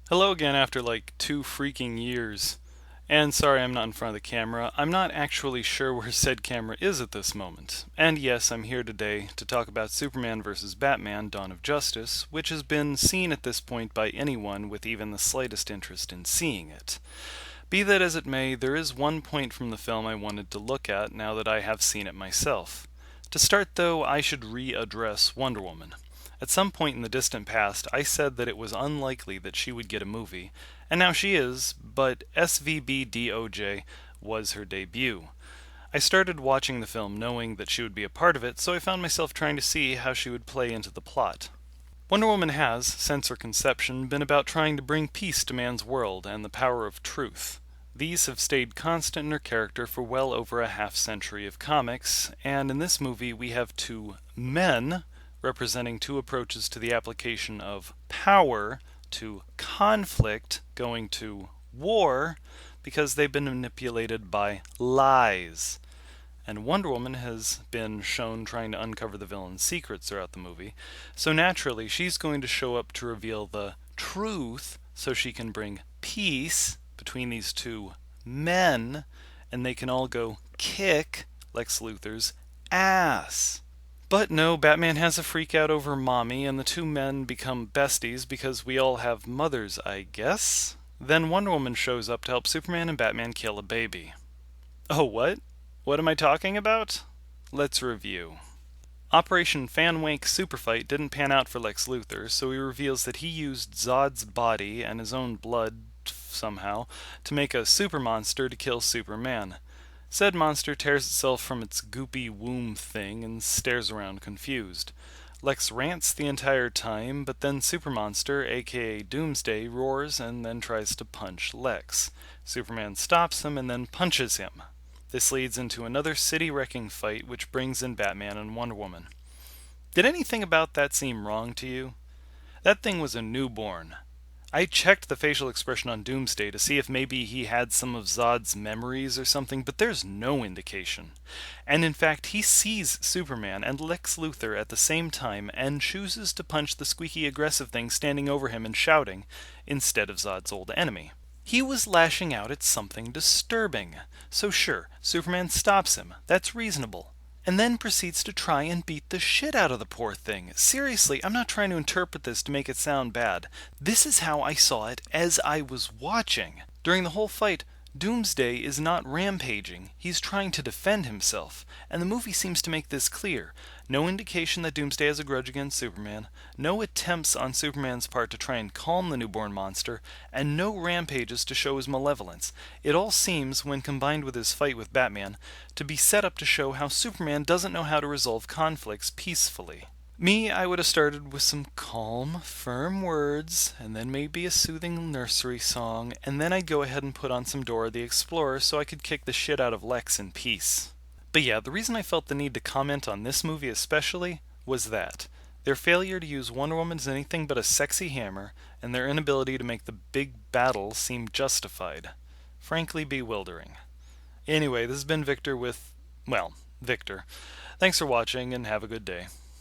Hello again after like 2 freaking years. And sorry I'm not in front of the camera. I'm not actually sure where said camera is at this moment. And yes, I'm here today to talk about Superman vs. Batman Dawn of Justice, which has been seen at this point by anyone with even the slightest interest in seeing it. Be that as it may, there is one point from the film I wanted to look at now that I have seen it myself. To start though, I should readdress Wonder Woman. At some point in the distant past, I said that it was unlikely that she would get a movie, and now she is, but SVBDOJ was her debut. I started watching the film knowing that she would be a part of it, so I found myself trying to see how she would play into the plot. Wonder Woman has, since her conception, been about trying to bring peace to man's world and the power of truth. These have stayed constant in her character for well over a half century of comics, and in this movie we have two men representing two approaches to the application of power, to conflict, going to war, because they've been manipulated by lies. And Wonder Woman has been shown trying to uncover the villain's secrets throughout the movie, so naturally she's going to show up to reveal the truth so she can bring peace between these two men, and they can all go kick Lex Luthor's ass. But no, Batman has a freak out over Mommy, and the two men become besties because we all have mothers, I guess. Then Wonder Woman shows up to help Superman and Batman kill a baby. Oh, what? What am I talking about? Let's review. Operation Fanwank Superfight didn't pan out for Lex Luthor, so he reveals that he used Zod's body and his own blood, somehow, to make a super monster to kill Superman. Said monster tears itself from its goopy womb thing and stares around confused. Lex rants the entire time, but then Supermonster, aka Doomsday, roars and then tries to punch Lex. Superman stops him and then punches him. This leads into another city-wrecking fight, which brings in Batman and Wonder Woman. Did anything about that seem wrong to you? That thing was a newborn. I checked the facial expression on Doomsday to see if maybe he had some of Zod's memories or something, but there's no indication. And in fact, he sees Superman and Lex Luthor at the same time and chooses to punch the squeaky aggressive thing standing over him and shouting, instead of Zod's old enemy. He was lashing out at something disturbing. So sure, Superman stops him. That's reasonable. And then proceeds to try and beat the shit out of the poor thing. Seriously, I'm not trying to interpret this to make it sound bad. This is how I saw it as I was watching. During the whole fight, Doomsday is not rampaging. He's trying to defend himself. And the movie seems to make this clear. No indication that Doomsday has a grudge against Superman, no attempts on Superman's part to try and calm the newborn monster, and no rampages to show his malevolence. It all seems, when combined with his fight with Batman, to be set up to show how Superman doesn't know how to resolve conflicts peacefully. Me, I would have started with some calm, firm words, and then maybe a soothing nursery song, and then I'd go ahead and put on some Dora the Explorer so I could kick the shit out of Lex in peace. But yeah, the reason I felt the need to comment on this movie especially was that their failure to use Wonder Woman as anything but a sexy hammer, and their inability to make the big battle seem justified. Frankly bewildering. Anyway, this has been Victor with, well, Victor. Thanks for watching and have a good day.